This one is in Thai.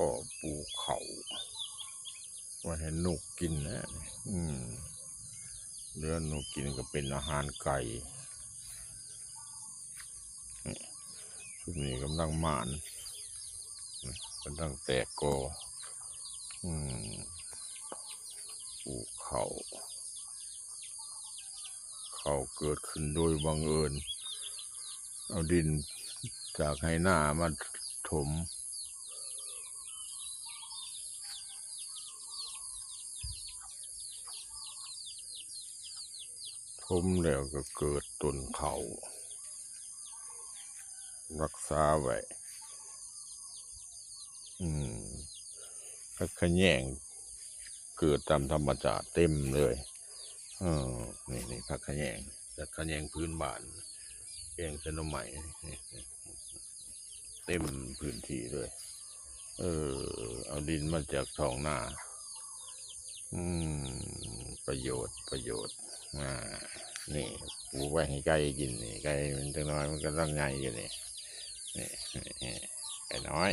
ก็ปลูกเขาไว้ให้นกกินนะเดือนนกกินก็เป็นอาหารไก่ช่วงนี้กำลังหมานกำลังแตกกอปลูกเขาเกิดขึ้นโดยบังเอิญเอาดินจากไหหน้ามาถมแล้วก็เกิดต้นเขารักษาไว้พักขะแยงเกิดตามธรรมชาติเต็มเลยนี่พักขะแยงพื้นบ้านแกงเส้นใหม่เต็มพื้นที่เลยเอาดินมาจากท้องนาประโยชน์นี่ปลูกไว้ให้ไก่กินนี่ไก่มันจังน้อยมันก็ต้องไงอยู่นี่ไก่น้อย